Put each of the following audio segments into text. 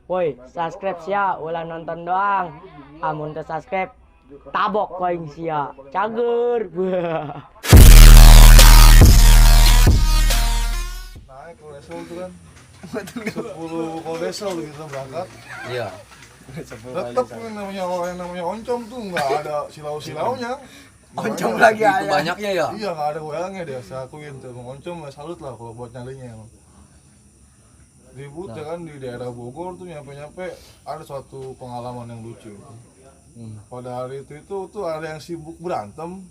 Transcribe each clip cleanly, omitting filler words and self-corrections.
Woi, subscribe sia, ulah nonton doang. Amun teu subscribe, tabok koing sia. Cager. Naik kalau Desol tuh kan 10 kalau Desol kita berangkat. Iya. Tetep yang namanya oncom tuh nggak ada silau-silaunya. Oncom Makanya lagi Itu ayah. banyaknya ya. Iya nggak ada goyangnya dia, saya akuin tuh. Oncom salut lah kalau buat nyalinya emang. Ribut ya kan di daerah Bogor tuh nyampe-nyampe ada suatu pengalaman yang lucu. Pada hari itu tuh ada yang sibuk berantem,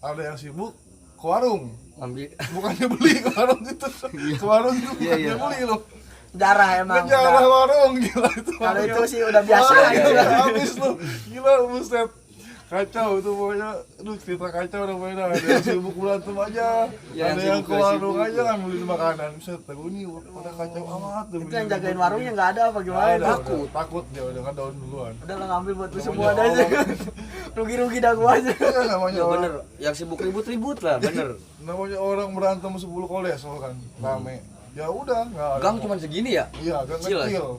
ada yang sibuk ke warung. Ambil Bukannya beli ke warung itu, ke warung itu bukannya beli loh. Darah emang. Ngejarah warung gila itu. Kalau itu sih udah biasa. Wah, gitu. gila, habis lu. Gila buset. Kacau itu pokoknya. Aduh cerita kacau udah pokoknya. Ada yang sibuk berantem aja. Ya, Ada yang yang sibuk ke warung sibuk. aja ngambilin makanan. Buset, aku ini udah kacau amat. Itu yang jagain warungnya nggak ada apa gimana? Takut dia udah kan daun duluan. Udah lah ngambil buat lu Namanya semua dah aja. orang. Rugi-rugi dah gua aja. Iya namanya ya orang. bener, yang sibuk ribut-ribut lah, bener. Namanya orang berantem 10 kolesol kan. Rame. Ya udah enggak ada. Gang cuma segini ya? Iya, gang Kecil kecil.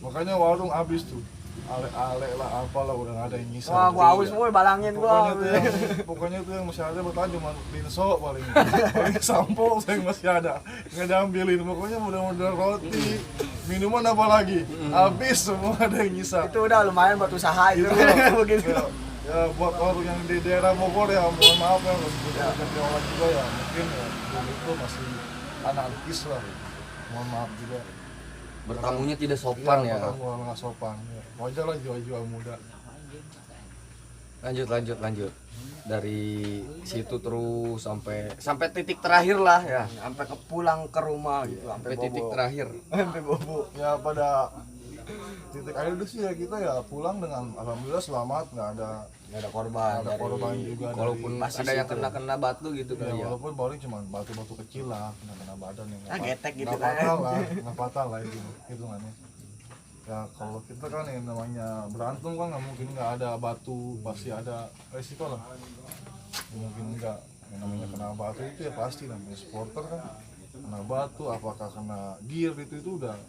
Makanya warung habis tuh. Ale-ale lah apalah udah nggak ada yang nyisa. Wah, gua haus semua balangin gua. Pokoknya tuh yang masih ada bertahan cuma linso paling sampo yang masih ada nggak diambilin. Pokoknya mudah-mudahan roti, minuman apa lagi habis semua ada yang nyisa. Itu udah lumayan buat usaha itu. Begitu. Ya buat warung yang di daerah Bogor ya mohon maaf ya harus kerja orang juga ya mungkin ya dulu itu masih anarkis lah. Mohon maaf juga. Bertamunya tidak sopan ya. Bertamu nggak sopan. Ya. Wajar lah jiwa-jiwa muda. Lanjut. Dari situ terus sampai titik terakhir lah ya. Sampai ke pulang ke rumah gitu, Sampai titik terakhir. Sampai bobo. Ya pada titik akhir itu sih ya kita ya pulang dengan alhamdulillah selamat nggak ada korban. juga Walaupun dari, ada yang kena batu gitu ya, kali ya. walaupun paling cuma batu-batu kecil lah kena badan yang Getek gitu nggak kan. fatal lah nggak fatal lah itu hitungannya ya kalau kita kan yang namanya berantem kan nggak mungkin nggak ada batu pasti ada resiko lah mungkin enggak yang namanya kena batu itu ya pasti namanya supporter kan kena batu apakah kena gear itu udah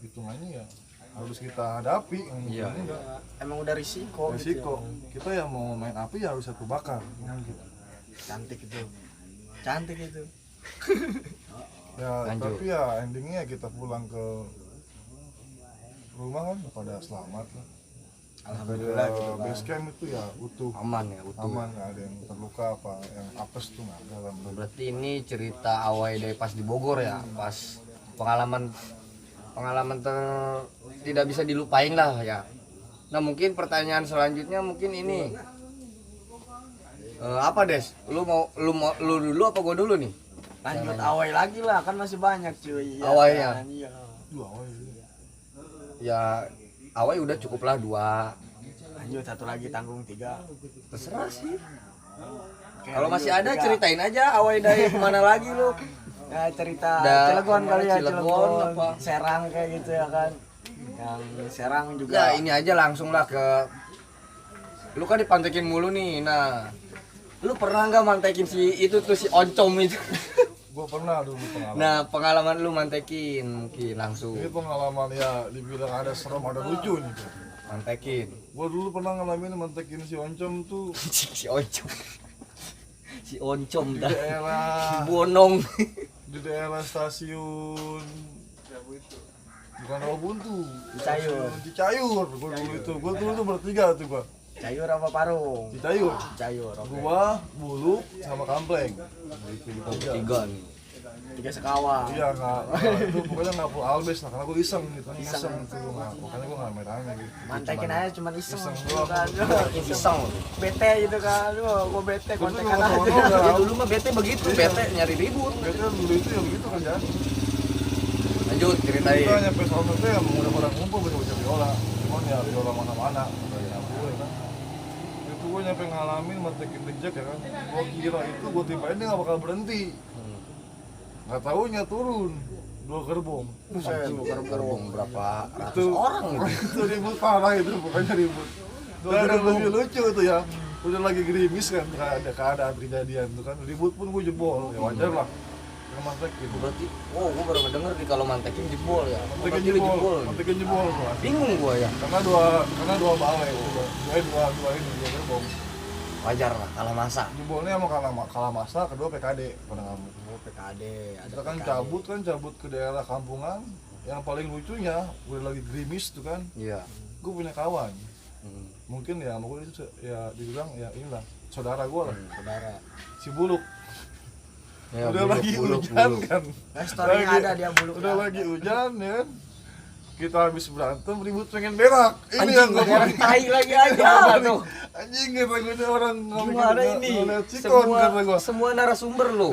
hitungannya ya harus kita hadapi yang Iya. enggak Emang udah risiko. resiko kita yang mau main api ya harus satu bakar gitu. Cantik itu. Cantik itu. Ya Lanjut. tapi ya endingnya kita pulang ke rumah kan pada selamat lah Alhamdulillah Ke gitu kan. base camp itu ya utuh Aman ya, utuh. aman nggak ada yang terluka apa yang apes tuh nggak ada alhamdulillah. Berarti ini cerita awal dari pas di Bogor ya, pas pengalaman tidak bisa dilupain lah ya. Nah mungkin pertanyaan selanjutnya mungkin ini apa Des? Lu dulu apa gua dulu nih? Lanjut awal lagi lah, kan masih banyak cuy. Awalnya. Kan? Iya. Duh, awal itu. Ya awal udah cukup lah 2. Lanjut satu lagi tanggung 3. Terserah sih. Oke, Kalau masih lanjut, ada 3. ceritain aja awal dari kemana lagi lu? Ya cerita Cilegon kali ya, Cilegon apa? Serang kayak gitu ya kan. Yang Serang juga. Ya ini aja langsung lah ke lu kan dipantekin mulu nih. Nah lu pernah nggak mantekin si itu tuh si oncom itu? Gua pernah dulu pengalaman. Nah pengalaman lu mantekin mungkin langsung Ini pengalaman ya dibilang ada serem ada lucu nih tuh. mantekin Gua dulu pernah ngalamin mantekin si oncom tuh si oncom si oncom di dah daerah bonong di daerah stasiun bukan Rawabuntu Cayur. Cicayur gua dulu tuh bertiga tuh gua Cayur apa Parung? Cicayur Cayur. Oke. gua Buluk sama Kampleng tiga 3 nih 3 sekawan. iya nggak itu pokoknya nggak full albes lah karena gua iseng gitu iseng gitu makanya gua nggak merahnya gitu Mantekin aja cuman iseng. Iseng gitu doang. kan. iseng Bete gitu kan. Gua bete Gua tuh kontekan nggak tahu aja. doang. ya dulu mah bete begitu bete nyari ribut. Biasanya dulu itu ya begitu kan ya Lanjut ceritain. kita nyampe sono tuh ya udah pada ngumpul baca biola cuman ya biola mana-mana kayak gue kan itu gue nyampe ngalamin mantekin reject ya kan gue kira itu gue timpain dia gak bakal berhenti nggak taunya turun 2 gerbong Gerbong berapa ratus itu orang gitu. itu ribut parah itu pokoknya ribut dan yang lebih lucu itu ya udah lagi gerimis kan ada keadaan kejadian tuh kan ribut pun gue jebol ya wajar lah yang mantekin. Berarti, oh gua baru ngedenger nih kalau mantekin jebol ya. Mantekin Berarti lu jebol, mantekin jebol tuh. Bingung gua ya. Karena dua balai, dua ini dua gerbong. Wajar lah kalah masa. Jebolnya emang kalah masa, kedua PKD pada kamu. Oh, PKD, ada Kita kan PKD. cabut ke daerah kampungan. Yang paling lucunya, udah lagi gerimis tuh kan. Iya. Gue punya kawan. Hmm. Mungkin ya, mau itu ya dibilang ya inilah saudara gue lah. Saudara. Si Buluk. Ya, Udah buluk, lagi buluk, hujan buluk. kan. Nah, story-nya Lagi- ada dia buluk. Udah lagi hujan ya kan. Kita habis berantem ribut pengen berak. Ini Anjing, yang gue berak tai lagi aja tuh. Anjing kata gue orang Gimana ini? ngeliat sikon kata gue. Semua narasumber lo.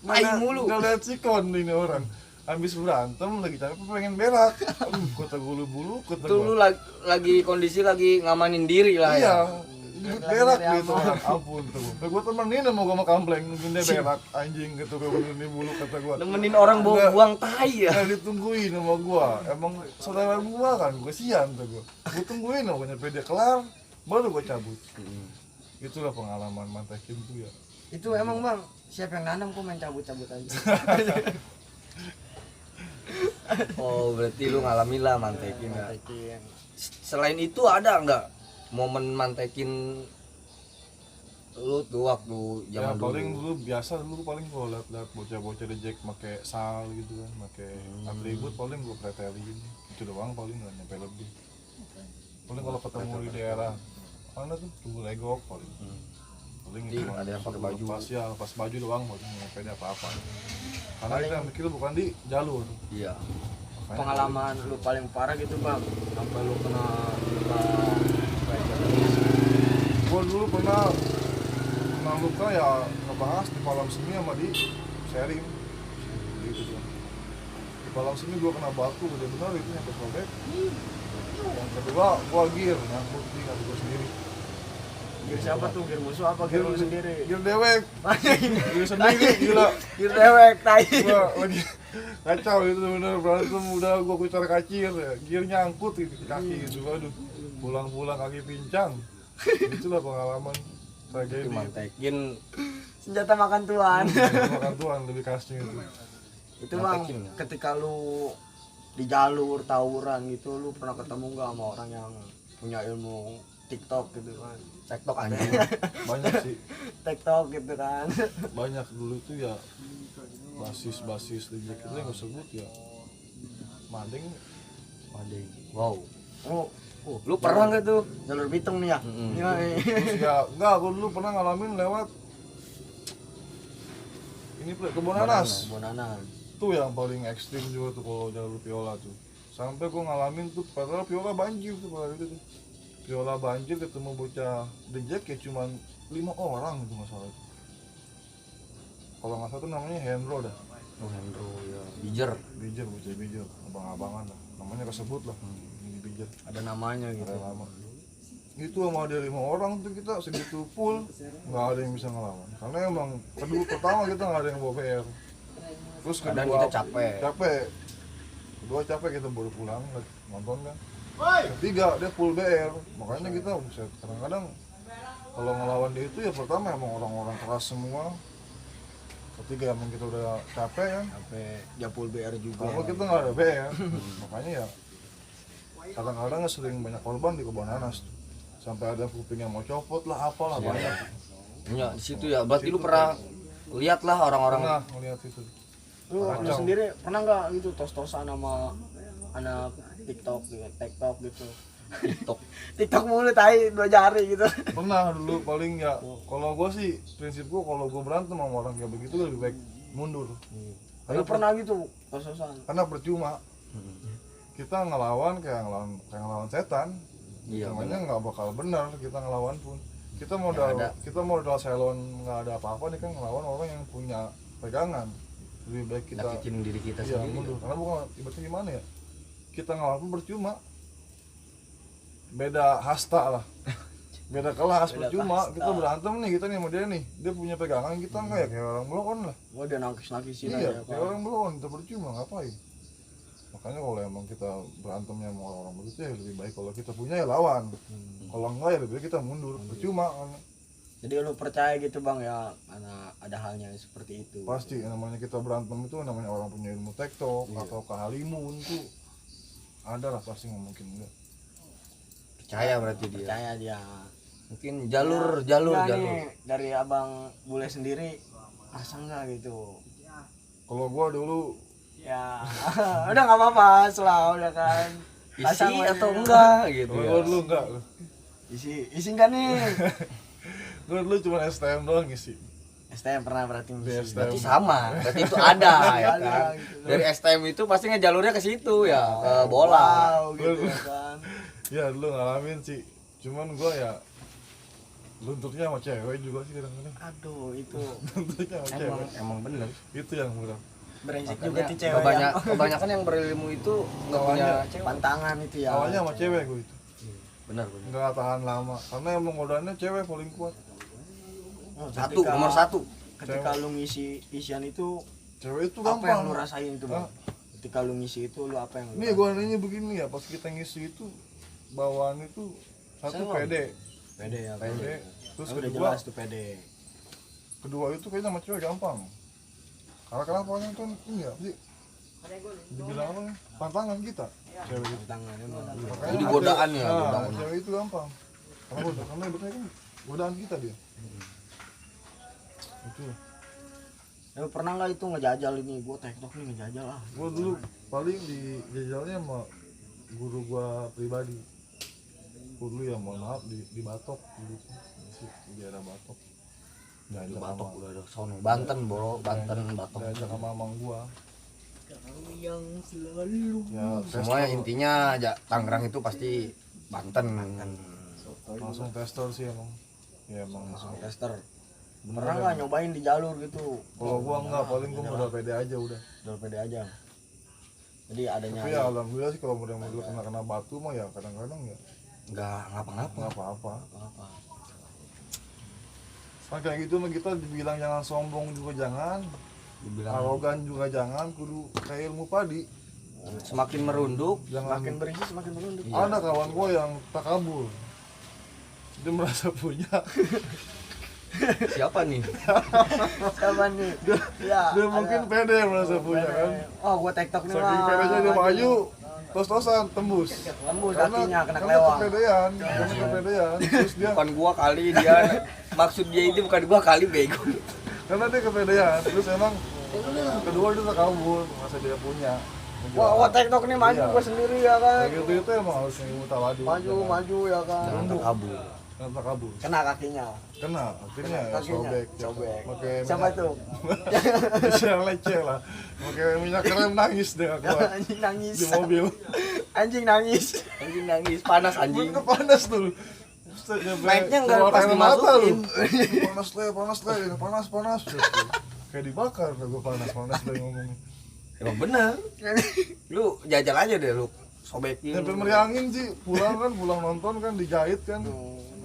Tai mulu. Ngeliat sikon ini orang. Habis berantem lagi capek pengen berak. Kata bulu kata Tuh lu gue. lagi kondisi lagi ngamanin diri lah Iya. ya. Ribut berak gitu orang. Ampun tuh. Gue temenin sama gue sama kampleng nungguin dia berak. Anjing gitu gue benerin bulu kata gue. Nemenin orang Enggak. buang tai ya. Nggak ditungguin sama gua, emang saudara gua kan, kesian tuh gua. Gua tungguin sama nyampe dia kelar, baru gua cabut. Itulah pengalaman mantekin tuh ya. Itu emang bang, siapa yang nanam kok main cabut-cabut aja? Oh berarti lu ngalamin lah mantekin ya. Selain itu ada nggak momen mantekin lu tuh waktu Ya zaman paling dulu? dulu biasa dulu paling gua liat bocah-bocah reject make sal gitu kan, make atribut paling gua pretelin. Itu doang paling nggak nyampe lebih. Paling kalau ketemu di daerah mana tuh tunggu legok paling. Paling Iya, itu ada yang pakai baju. pas baju doang paling nggak nyampe dia apa-apa. Karena kita mikir bukan di jalur. Iya. Makanya Pengalaman lu paling parah gitu bang, sampai lu kena luka gua dulu pernah luka ya ngebahas di Palang Semi sama di sharing gitu tuh. Di Palang Semi gua kena batu bener-bener itu nyampe sobek. Yang kedua gua gear nyangkut di kaki gua sendiri. Gear siapa tuh? Gear musuh apa? Gear lu sendiri? Gear dewek. Gear sendiri gila. Gear dewek, tai. Gua lagi kacau itu bener berantem udah gua kucar kacir ya. Gear nyangkut gitu di kaki gitu. Aduh. Pulang-pulang kaki pincang. Itulah pengalaman tragedi. Mantekin senjata makan tuan. Makan tuan lebih khasnya itu. Itu bang, ketika lu di jalur tawuran gitu, lu pernah ketemu nggak sama orang yang punya ilmu TikTok gitu kan? TikTok anjing. Banyak sih, TikTok gitu kan. banyak dulu itu ya basis reject itu yang gue sebut ya mading. Wow. Oh, lu pernah nggak tuh jalur Bitung nih ya? Iya. Terus ya enggak, gue dulu pernah ngalamin lewat ini kebun nanas. Bonanas. Tuh yang paling ekstrim juga tuh kalau jalur Viola tuh. Sampai gue ngalamin tuh padahal Viola banjir tuh pada itu tuh. Viola banjir ketemu bocah reject ya cuman 5 orang gitu masalah itu. Kalau nggak salah tuh namanya Hendro dah. Oh, Hendro ya. Bijer. Bocah bijer, abang-abangan lah. Namanya kesebut lah. Ini bijer. Ada namanya gitu. Ada lama. Itu sama ada 5 orang tuh kita segitu full nggak ada yang bisa ngelawan. Karena emang pertama kita nggak ada yang bawa PR. Terus Kadang kedua kita capek. Kedua capek kita baru pulang nonton kan. Ketiga dia full BR. Makanya kita buset, kadang-kadang kalau ngelawan dia itu ya pertama emang orang-orang keras semua. Ketiga emang kita udah capek kan. Sampai dia full BR juga. Kalau kita nggak ada BR, makanya ya kadang-kadang sering banyak korban di kebun nanas tuh. Sampai ada kuping yang mau copot lah, apalah banyak. Ya, di situ ya. Berarti lu pernah lihat lah orang-orang. Pernah ngeliat itu. Lu sendiri pernah nggak gitu tos-tosan sama anak TikTok gitu? TikTok mulu tai 2 jari gitu. Pernah dulu paling ya. Kalau gua sih prinsip gua kalau gua berantem sama orang kayak begitu lebih baik mundur. Lu pernah gitu tos-tosan? Karena percuma. Kita ngelawan kayak ngelawan setan. Iya, Namanya nggak bakal benar kita ngelawan pun. Kita modal salon nggak ada apa-apa nih kan ngelawan orang yang punya pegangan. Lebih baik kita nyakitin diri kita iya, sendiri. mundur. Karena bukan ibaratnya gimana ya? Kita ngelawan pun percuma. Beda hasta lah. Beda kelas percuma. Kita berantem nih kita nih sama dia nih. Dia punya pegangan kita enggak ya kayak orang belon lah. Wah, dia nangkis-nangkisin Iya, aja. kayak orang belon kita percuma ngapain? Makanya kalau emang kita berantemnya sama orang-orang begitu ya lebih baik kalau kita punya ya lawan. Kalau enggak ya lebih baik kita mundur. Percuma kan. Jadi lu percaya gitu bang ya, ada halnya seperti itu. Pasti namanya kita berantem itu namanya orang punya ilmu tektok atau kehalimun tuh ada lah pasti, nggak mungkin enggak. Percaya berarti dia. Percaya dia. Mungkin jalur. Nih, dari abang Bule sendiri rasa enggak gitu? Kalau gua dulu Ya udah nggak apa-apa, selalu udah kan. Isi atau enggak gitu kalau ya. gua dulu enggak, Isi enggak nih? gua dulu cuma STM doang ngisi. STM pernah berarti Di ngisi. STM. Berarti sama, berarti itu ada ya Ada, kan. gitu. Dari STM itu pasti ngejalurnya ke situ ya, ke bola. Wow, gitu ya kan. Ya dulu ngalamin sih, cuman gua ya lunturnya sama cewek juga sih kadang-kadang. Aduh, itu Lunturnya sama cewek, Emang bener. itu yang berat. brengsek juga Makanya tuh cewek yang kebanyakan yang berilmu itu nggak punya cewek. pantangan itu ya. Awalnya sama cewek gua itu Benar. nggak tahan lama karena emang godaannya cewek paling kuat. Oh, Satu, ketika- nomor satu. Ketika lu ngisi isian itu Cewek itu apa yang lu gampang. rasain itu bang? Hah? Ketika lu ngisi itu lu apa yang lu Nih gua nanya begini ya, pas kita ngisi itu bawaan itu satu Senang. pede, pede ya pede. Terus udah kedua, jelas tuh pede. kedua itu kayaknya sama cewek gampang. Karena kenapa orang tuh ini ya sih? Dibilang apa? Pantangan kita. Cewek itu. Tangan emang. Makanya Jadi ada- godaan ya, nah, godaan. cewek itu gampang. Karena ibaratnya kan godaan kita dia. Itu. Lu pernah nggak itu ngejajal ini? Gua TikTok nih ngejajal ah. Gua dulu paling di jajalnya sama guru gua pribadi. Gua dulu ya mohon maaf di Batok dulu di daerah Batok. Itu Batok udah ada sono. Banten, Bro. Banten, Batok. Diajak sama mamang gua. Yang selalu Ya, Semuanya tester. intinya Tangerang itu pasti Banten. Langsung tester sih emang. Ya emang langsung. tester. Bener Pernah ya. nggak nyobain di jalur gitu? Kalau gua enggak, paling gua modal pede aja udah. Jalur pede aja. Jadi adanya Tapi ya alhamdulillah sih kalau model-model kena batu mah ya kadang-kadang ya Enggak ngapa-ngapa. nggak apa-apa. apa? Kan kayak gitu mah kita dibilang jangan sombong juga jangan, Dibilang arogan juga jangan, kudu kayak ilmu padi. semakin merunduk, Jangan. Semakin berisi semakin merunduk. Iya. Ada kawan gua yang takabur. Dia merasa punya. siapa nih? Siapa nih? Ya. Dia mungkin pede merasa punya kan. Oh, gua TikTok nih Saking pedenya dia maju, tos-tosan tembus. Tembus kakinya kena karena kelewang. kepedean, karena kepedean. Terus dia Bukan gua kali dia maksud dia itu bukan gua kali bego. karena dia kepedean, terus emang kedua dia takabur, merasa dia punya. Wah, TikTok nih maju Iya. gua sendiri ya kan. Kayak gitu itu emang harus ilmu tawadu. Maju ya kan. Jangan terkabur. Jangan takabur. Kena kakinya. Kena, akhirnya ya Kakinya. sobek. Sobek. Pakai Siapa tuh? Yang leceh lah. Pakai minyak krem nangis deh aku Anjing nangis. di mobil. Anjing nangis. Anjing nangis, panas anjing. Bener panas tuh. Mic-nya nggak keluar pas air mata lu. dimasukin. Panas le, panas. Kayak dibakar lah gua panas le ngomongnya. Emang bener. Lu jajal aja deh lu. Sobekin. Nyampe meriangin sih, pulang nonton kan dijahit kan.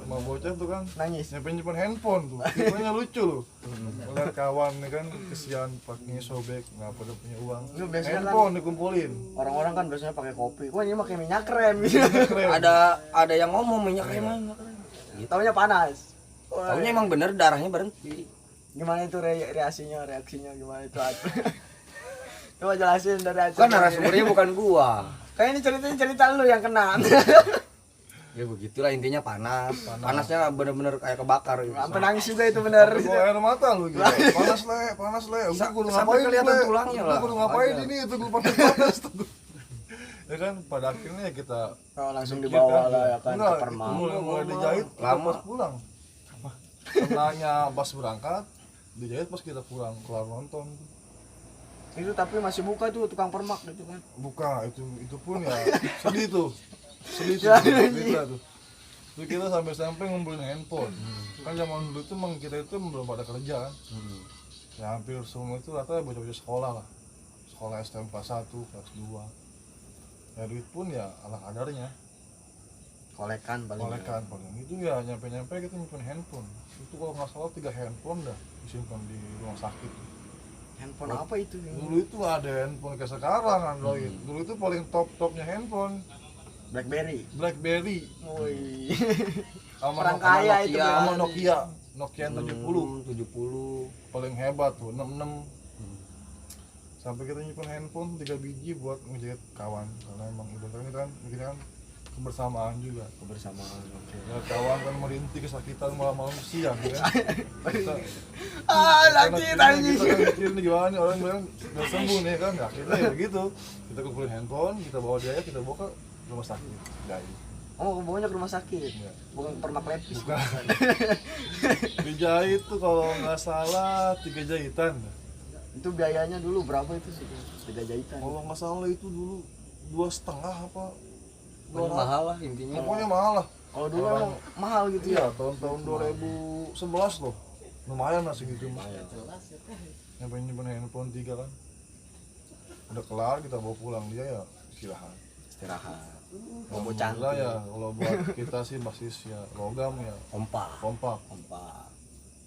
Sama bocah tuh kan. Nangis. Nyimpen handphone tuh, tipenya lucu loh. Ngeliat kawan nih kan, kesian pakainya sobek, nggak pada punya uang. Lu biasanya kan- Handphone dikumpulin. Orang-orang kan biasanya pakai kopi. Wah, ini pakai minyak krem gitu. Keren. Ada yang ngomong minyak minyak. Gitu. Taunya panas. Wah, Taunya emang bener darahnya berhenti. gimana itu reaksinya gimana itu? Coba jelasin dari aja. Kan narasumbernya bukan gua. Kayak ini cerita lu yang kena. Ya begitulah intinya panas. Panasnya bener-bener kayak kebakar gitu. Sampai nangis juga itu benar. Gua air mata lu gitu. Panas le. Udah gua Sampai ngapain kelihatan Le? tulangnya Udah lah. gua ngapain Wajar. ini itu gua panas tuh. Ya kan pada akhirnya kita Oh, langsung dikit dibawa lah ya kan Enggak, ke Permang. itu mulai dijahit kita Lama. pas pulang. Kenanya pas berangkat, dijahit pas kita pulang kelar nonton. Itu tapi masih buka tuh tukang permak gitu kan. Buka itu pun ya sedih tuh Ya, cerita tuh. Terus kita sampai ngumpulin handphone. Kan zaman dulu tuh emang kita itu belum pada kerja kan. Ya hampir semua itu rata bocah-bocah sekolah lah. Sekolah STM kelas 1, kelas 2. Ya duit pun ya ala kadarnya. Kolekan paling. Paling itu ya nyampe kita nyimpen handphone. Itu kalau nggak salah 3 handphone dah disimpan di rumah sakit. Handphone apa itu? Dulu itu nggak ada handphone kayak sekarang Android. Dulu itu paling top-topnya handphone BlackBerry. BlackBerry Woi. sama Orang Nokia. kaya itu Nokia. Sama Nokia. Nokia 70 paling hebat tuh 66. Sampai kita nyimpen handphone 3 biji buat ngejahit kawan, karena emang ini kan mikirnya kan kebersamaan juga. Ya, kawan kan merintih kesakitan malam-malam siang ya. Kita, sakit anjing. kita kan mikirin gimana nih orang bilang udah sembuh nih kan, akhirnya ya gitu. Kita kumpulin handphone, kita bawa dia, kita bawa ke rumah sakit. Jadi Oh, bawanya ke rumah sakit. ya. Bukan permak lepis. Bukan. Dijahit tuh kalau nggak salah 3 jahitan. Itu biayanya dulu berapa itu sih? 3 jahitan. Kalau nggak salah itu dulu 2,5 apa? Pokoknya mahal lah intinya. Pokoknya mahal lah. Kalau dulu Orang- emang mahal gitu Iya, ya. tahun-tahun 2011 loh. Lumayan lah segitu mah. Nyimpen handphone 3 kan. Udah kelar kita bawa pulang, dia ya istirahat. Istirahat. Bobo Bobo cantik. ya, kalau buat kita sih basis ya logam ya Kompak. kompak.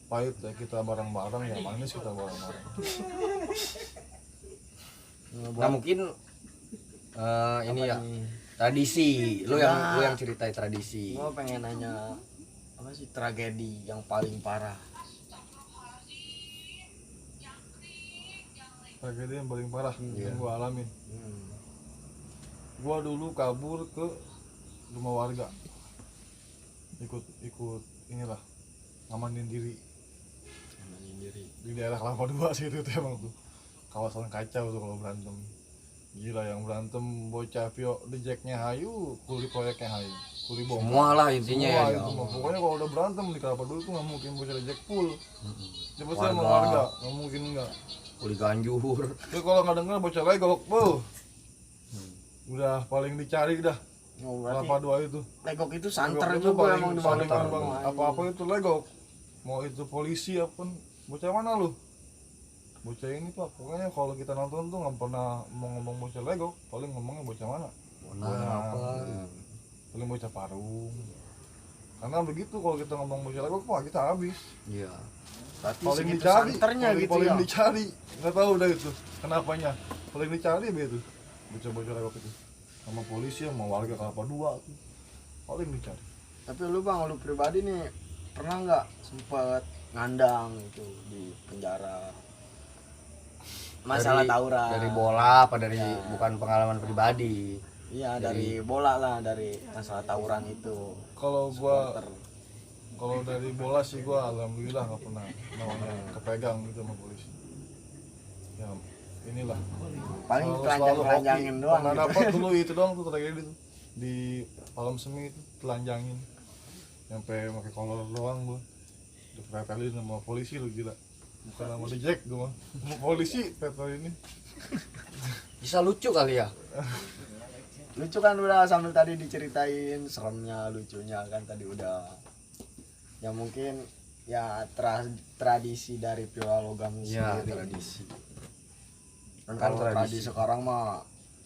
Pahit ya kita bareng-bareng, ya manis kita bareng-bareng. Nah mungkin ini ya tradisi. Lu yang ceritain tradisi. Gua pengen nanya apa sih tragedi yang paling parah? Tragedi yang paling parah Iya. yang gua alamin. Gua dulu kabur ke rumah warga. Ikut inilah ngamanin diri di daerah Kelapa II sih itu tuh emang tuh kawasan kacau tuh kalau berantem. Gila yang berantem bocah pio dejeknya hayu, kuli proyeknya hayu, kuli bom. Semua lah intinya Semua ya. itu mah. Pokoknya kalau udah berantem di Kelapa II tuh nggak mungkin bocah dejek full. Coba saya Warga. sama warga, nggak mungkin nggak. Kuli ganjur. Itu kalau nggak denger bocah legok, udah paling dicari dah. Oh, berarti Kelapa II itu. legok itu santer Legok itu juga paling emang di paling mana gampang. Apa-apa itu legok. Mau itu polisi apapun. Bocah mana lu? Bocah ini pak. Pokoknya kalau kita nonton tuh nggak pernah mau ngomong bocah legok. Paling ngomongnya bocah mana? Apa? Paling bocah parung. Karena begitu kalau kita ngomong bocah legok, wah kita habis. Iya. Berarti Paling segitu dicari. santernya gitu Paling ya. dicari. Nggak tahu dah itu. Kenapanya? Paling dicari begitu. Bocah-bocah legok itu. Sama polisi sama warga Kelapa II tuh. Paling dicari. Tapi lu bang, lu pribadi nih pernah nggak sempet ngandang itu di penjara? Masalah tawuran. Dari bola apa dari Ya. bukan pengalaman pribadi. Iya dari bola lah, dari masalah tawuran itu. Kalau gua Supporter. kalau dari bola sih gua alhamdulillah nggak pernah namanya kepegang gitu sama polisi. Ya inilah. Paling Selalu telanjang-telanjangin hoki. doang Pernah gitu. dapat dulu itu doang tuh tragedi tuh di Palam Semi itu telanjangin. Sampai pakai kolor doang gua. Dipretelin sama polisi lu gila. Bukan sama The Jack gua mah. Sama polisi pretelin ini. Bisa lucu kali ya. Lucu kan udah sambil tadi diceritain seremnya, lucunya kan tadi udah. Ya mungkin ya tradisi dari Piola Logam Iya, sendiri. tradisi. Kan Kan kalau tradisi. tradisi sekarang mah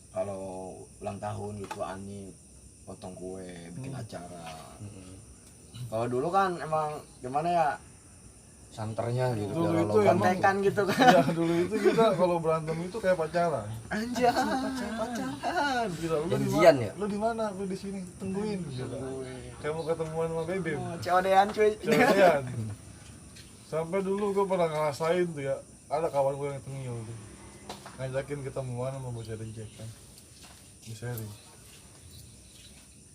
kalau ulang tahun gitu Ani potong kue, bikin acara. Kalau dulu kan emang gimana ya, Santernya gitu. Dulu Piola itu Logam. emang- kontekan gitu kan. Ya dulu itu kita kalau berantem itu kayak pacaran. Anjay, pacaran. Gila lu di Janjian mana? ya? Lu di mana? Lu di sini tungguin gitu. Kayak mau ketemuan sama Bebem. Oh, COD-an cuy. Jangan. Sampai dulu gue pernah ngerasain tuh ya, ada kawan gue yang tengil tuh ngajakin ketemuan sama bocah dejek kan di seri.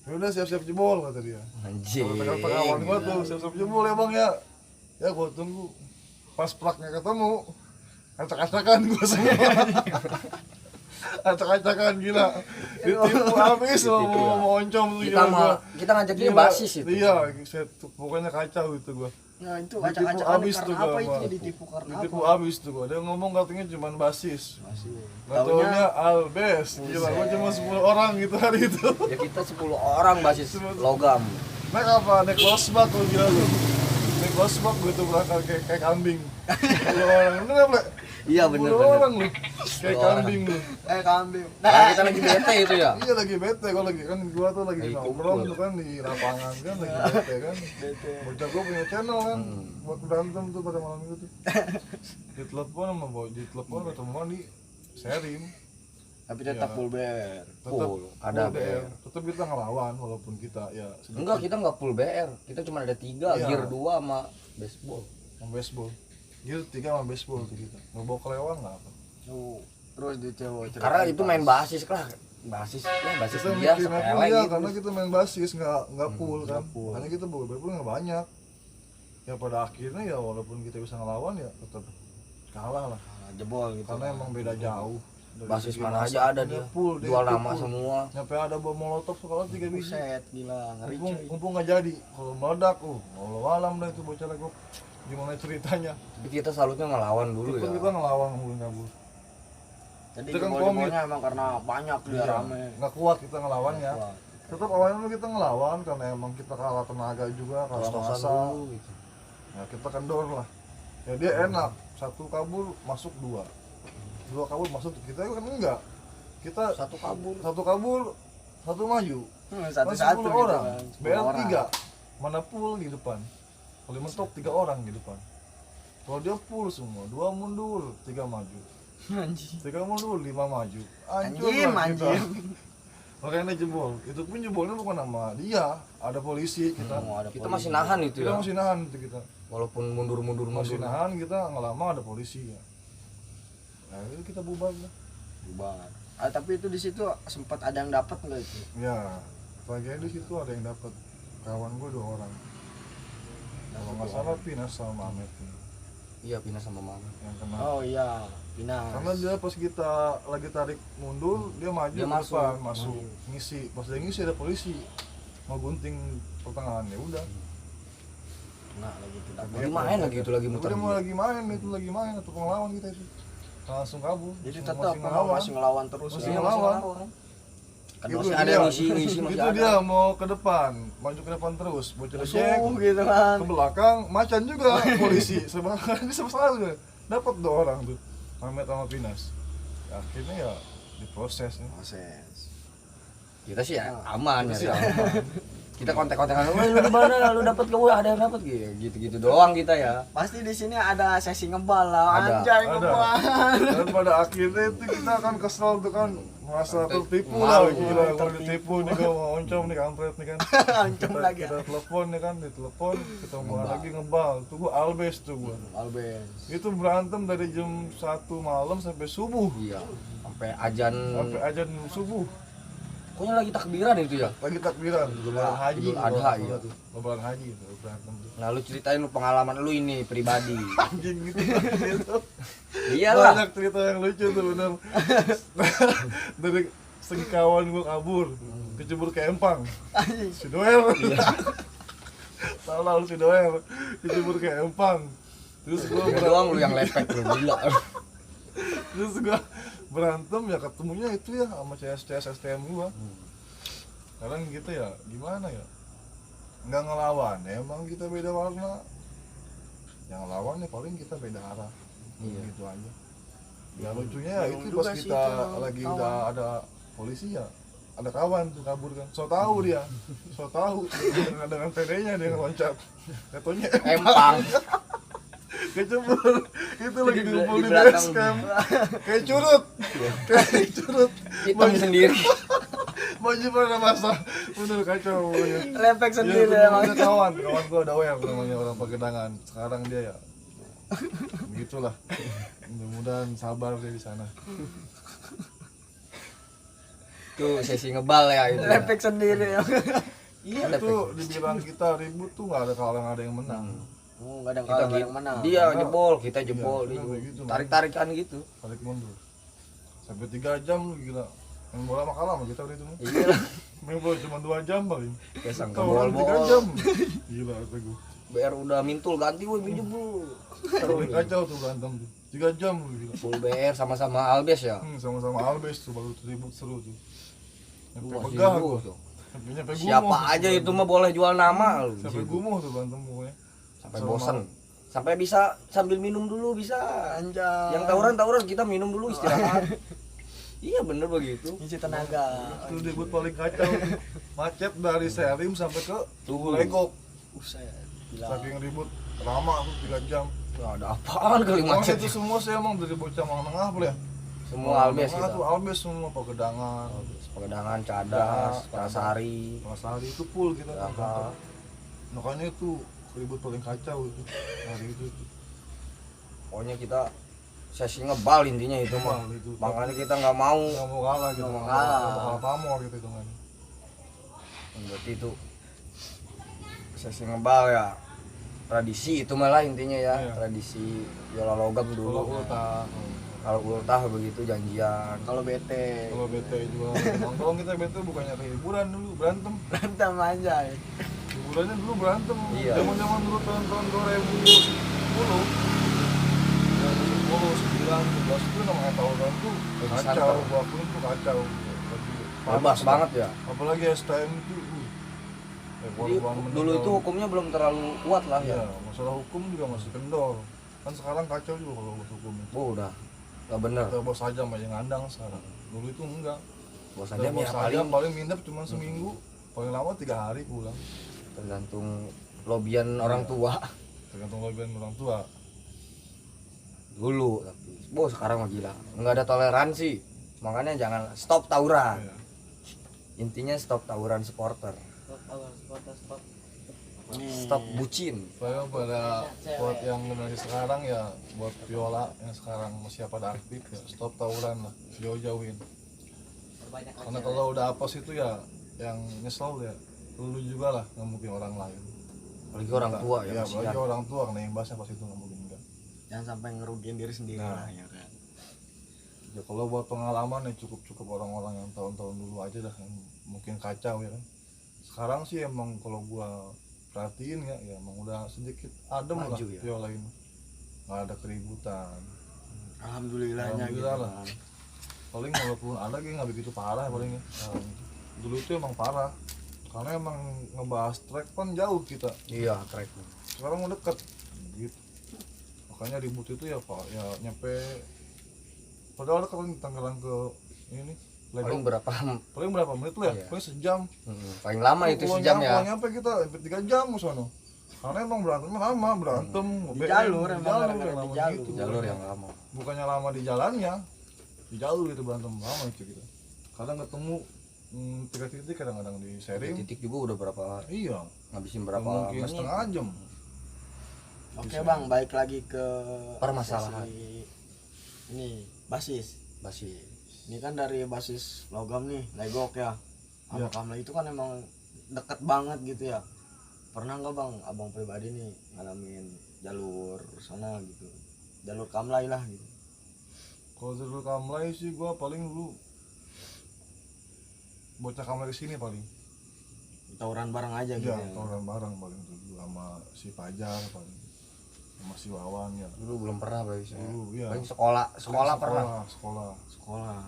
Ya udah siap-siap jebol kata dia. Anjing. Kata kawan gue tuh siap-siap jebol ya bang ya. Ya gue tunggu. Pas plaknya ketemu, acak-acakan gue semua. Acak-acakan gila. Ditipu habis mau oncom tuh Kita gila. kita ngajaknya Gila. basis itu. Iya, pokoknya kacau itu gua. Nah, itu Ditipu acak-acakan abis karena tuh apa gua. itu sama- ditipu karena Ditipu apa? abis tuh gua. Dia ngomong katanya cuma basis. Masih. Gak taunya Albes. Gila, gua cuma 10 orang gitu hari itu. Ya kita 10 orang basis logam. Naik apa? Naik losbak lu gila lu. Naik losbak gua tuh berangkat kayak kambing. 10 orang. Bener apa? Iya 10 bener orang bener. lu. Kayak 10 orang. kambing lu. Kambing. Nah, kita lagi bete itu ya. Iya lagi bete gua lagi kan gua tuh lagi Lagi nongkrong kumpul. tuh kan di lapangan kan lagi bete kan. Bocah gua punya channel kan buat berantem tuh pada malam itu tuh. Ditelepon sama ketemuan di Serim. Tapi tetap Ya. full BR. Tetap Full, ada BR. Tetap kita ngelawan walaupun kita ya sedikit Enggak, kita enggak full BR. Kita cuma ada 3, Iya. gear 2 sama baseball. sama baseball. Gear 3 sama baseball tuh kita. Nggak bawa kelewang nggak apa. Tuh, terus di cewek Karena itu main basis lah. Basis Kita dia mikirin sepele full ya, gitu. karena kita main basis nggak full kan. full. Makanya kita bawa baseball nggak banyak. Ya pada akhirnya ya walaupun kita bisa ngelawan ya tetap kalah lah. jebol gitu. Karena emang beda jauh. Dari Basis segi mana masa. aja ada dia. Full, Jual itu nama full. semua. Nyampe ada bom molotov sekolah 3 biji. Buset, gila, ngeri Mumpung, cuy. mumpung nggak jadi. Kalau meledak, walau alam dah itu bocah legok. Gimana ceritanya? Tapi kita salutnya ngelawan dulu Tetep ya. kita ngelawan ngulin kabur. Jadi Itu kan jebol-jebolnya emang karena banyak dia Iya, rame. nggak kuat kita ngelawannya. Wah, Tetap awalnya kita ngelawan karena emang kita kalah tenaga juga, kalah Tos-tosan masa. dulu gitu. Ya kita kendor lah. Ya dia enak. 1 kabur masuk 2. 2 kabur masuk kita kan enggak. Kita Satu kabur. 1 kabur, 1 maju. satu-satu 10 gitu orang. kan. 10 BR orang. 3. Mana full di depan. Kalau mentok 3 orang di depan. Kalau dia full semua, 2 mundur, 3 maju. Anjing. 3 mundur, 5 maju. Hancur Anjing, lah kita. anjing. Makanya jebol. Itu pun jebolnya bukan nama dia, ada polisi kita. Ada Kita polisi. masih nahan itu Kita ya. masih nahan itu kita. Walaupun mundur-mundur Masih mundur. nahan kita nggak lama ada polisi ya. Nah, itu kita bubar lah. Bubar. Tapi itu di situ sempat ada yang dapat nggak itu? Ya, bagian di situ ada yang dapat. Kawan gue 2 orang. Kalau nggak salah Pinas sama Ahmed ini Iya, pindah sama mama. yang kena. Oh iya, Pinas. Karena dia pas kita lagi tarik mundur, dia maju Dia ke masuk. depan, masuk ngisi. Pas dia ngisi ada polisi mau gunting pertengahan ya udah. Nah, lagi tidak. Lagi main lagi itu lagi muter. Udah mau lagi main itu lagi main atau ngelawan kita itu. Langsung kabur. Jadi Masih tetap ngelawan. masih ngelawan terus. Masih ya. ngelawan. Kan Itu masih ada dia. ngisi masih Itu ada. dia mau ke depan, maju ke depan terus, bocah lecek musuh gitu kan. ke belakang, macan juga polisi. Sebenarnya sama juga. Dapat 2 orang tuh. Ahmed sama Pinas. Ya, akhirnya ya diproses ya. Proses. Kita sih ya aman Itu sih ya. aman. Kita kontak-kontakan, "Wah, lu di mana? Lu dapat ke ada yang dapat gitu doang kita ya. Pasti di sini ada sesi ngebal lah. Ada. Anjay Ada. ngebal. Dan pada akhirnya itu kita akan kesel tuh kan, merasa tertipu Malu. lah, gila gue ditipu nih, gue mau oncom nih kampret nih kan. Ancam Kita, lagi. kita telepon nih kan, ditelepon, kita mau lagi ngebal. Tuh gue albes tuh gue. Albes. Itu berantem dari jam 1 malam sampai subuh, Iya. Sampai azan. sampai azan subuh. Pokoknya lagi takbiran itu ya. Lagi takbiran, lebaran haji, Idul Adha, iya. lebaran haji itu berantem tuh. Nah, lu ceritain lu pengalaman lu ini pribadi. Anjing gitu gitu. Iyalah. Banyak cerita yang lucu tuh bener. Dari segi kawan gue kabur, kecebur ke Empang. Si Doer. Tahu si Doer, kecebur ke Empang. Terus gue Gua doang lu yang lepek lu gila. terus gue berantem ya ketemunya itu ya sama CS STM gue. Sekarang gitu ya, gimana ya? Nggak ngelawan, emang kita beda warna. Yang ngelawan ya paling kita beda arah. Gitu aja. Ya lucunya ya itu Bingung pas juga sih kita itu lagi kawan. udah ada polisi ya, ada kawan tuh kabur kan, so tahu dia, so tahu dengan PD-nya dia ngeloncat, katanya Empang. kecebur, itu lagi Di ngumpul di belakang. base camp, kayak curut, kayak curut, Hitam sendiri. baju pada basah, bener kacau pokoknya. Lepek Ya, sendiri bener-bener emang. kawan gua ada WR namanya orang Pagedangan, sekarang dia ya, begitulah, mudah-mudahan sabar dia di sana. Tuh sesi ngebal ya itu. Ya. Lepek sendiri. Iya, Itu lepek. dibilang kita ribut tuh nggak ada kalah nggak ada yang menang. Oh, enggak ada Kita kalah gitu. yang menang. Dia Karena- jebol, kita jebol, Iya, dia bener gitu, jebol. Tarik-tarikan gitu. Tarik mundur sampai 3 jam lu gila, main bola mah kalah sama kita udah itu mah. Iya lah. Main bola cuma 2 jam paling, Ya sangka kau orang 3 bol-bol. jam gila kata gua. BR udah mintul ganti woi minjem lu. Paling kacau tuh berantem tuh 3 jam lu gila. Full BR sama-sama Albes ya. Sama-sama Albes tuh baru ribut seru tuh. Sampai Wah, pegah sibuk gua. tuh. Sampai Siapa aja itu mah boleh jual nama lu. di Sampai situ. gumuh tuh berantem pokoknya. Sampai Sama- bosan. Sampai bisa sambil minum dulu bisa. Anjay. Yang tawuran kita minum dulu istirahat. Iya bener begitu. Isi tenaga. Itu debut paling kacau tuh. Macet dari Selim sampai ke Tugu Legok. Buset. Gila. Saking ribut lama tuh 3 jam. Nggak ada apaan kali Emang macet. itu semua saya emang dari bocah menengah boleh ya? Semua Albes Nah, kita. tuh Albes semua, Pegedangan, Pegedangan, Cadas, Prasari. Masari itu full kita Ya, tuh. Makanya itu ribut paling kacau itu hari itu. Pokoknya kita sesi ngebal intinya itu mah. Ngebal itu. Makanya kita nggak mau. Nggak mau kalah gitu, Nggak mau nggak kalah. bakal pamor gitu kan. Berarti itu sesi ngebal ya. Tradisi itu malah intinya ya. Iya. Tradisi Viola Logam Kalau dulu. ultah, Kalau ultah begitu janjian. Kalau bete kalau bete juga nongkrong kita bete bukannya ke hiburan dulu, berantem. berantem aja ya. Hiburannya dulu berantem. Iya. Zaman dulu tahun 2010. 9, 11 itu namanya tahun tuh kacau, Santer. gua akuin tuh kacau. Bebas banget ya. Apalagi STM itu. Jadi dulu itu hukumnya belum terlalu kuat lah ya, ya. masalah hukum juga masih kendor. Kan sekarang kacau juga kalau buat hukum itu. Oh, udah nggak bener. Kita bos aja aja ngandang sekarang. Dulu itu enggak. Bos Kita aja bos ya aja paling paling minap cuma seminggu, paling lama 3 hari pulang. tergantung lobian orang tua Tergantung lobian orang tua. dulu. Tapi sekarang mah gila, nggak ada toleransi. Makanya jangan stop tawuran. Iya. Intinya stop tawuran supporter, stop bucin. Saya pada buat yang generasi sekarang ya, buat Viola yang sekarang masih pada aktif ya, stop tawuran lah, jauh-jauhin. Karena kalau udah apes itu ya yang nyesel ya lu juga lah, nggak mungkin orang lain. Apalagi orang tua ya, ya kasihan. apalagi orang tua kena imbasnya pas itu nggak mungkin enggak. jangan sampai ngerugiin diri sendiri Nah. lah ya kan. Ya kalau buat pengalaman ya cukup orang-orang yang tahun-tahun dulu aja dah yang mungkin kacau ya kan. Sekarang sih emang kalau gua perhatiin ya emang udah sedikit adem lah Maju ya. Viola ini. Nggak ada keributan. Alhamdulillahnya gitu Alhamdulillah lah. kan. Paling walaupun ada kayak nggak begitu parah paling ya. Dulu itu emang parah. Karena emang ngebahas track kan jauh kita. Iya, track. Sekarang udah deket gitu. Makanya ribut itu ya Pak, ya nyampe padahal kan Tangerang ke ini Paling Legok. berapa? Berapa menit lah ya? Iya. Paling sejam. Paling lama itu Kalau sejam kalau ya. nyampe kita hampir 3 jam ke sono. Karena emang berantemnya lama, berantem Di BM, jalur, di emang jalur, gara-gara yang di lama jalur. gitu. Jalur yang lama. Bukannya lama di jalannya, di jalur itu berantem lama itu kita. Kadang ketemu 3 titik, kadang-kadang di sharing. Titik juga udah berapa, Iya, ngabisin berapa mungkin menit. setengah jam. Oke bang, balik lagi ke Permasalahan. sesi ini basis. Masih Ini kan dari basis logam nih, Legok ya. Sama Iya. Kamla itu kan emang deket banget gitu ya. Pernah nggak bang, abang pribadi nih ngalamin jalur sana gitu, jalur Kamlai lah gitu. Kalau jalur Kamlai sih gua paling dulu bocah Kamlai kesini paling. Tawuran bareng aja gitu Iya, ya. tawuran bareng paling dulu sama si Pajar paling. Sama si Wawan ya. dulu belum pernah berarti saya. Dulu iya. Paling sekolah pernah. Sekolah. Sekolah.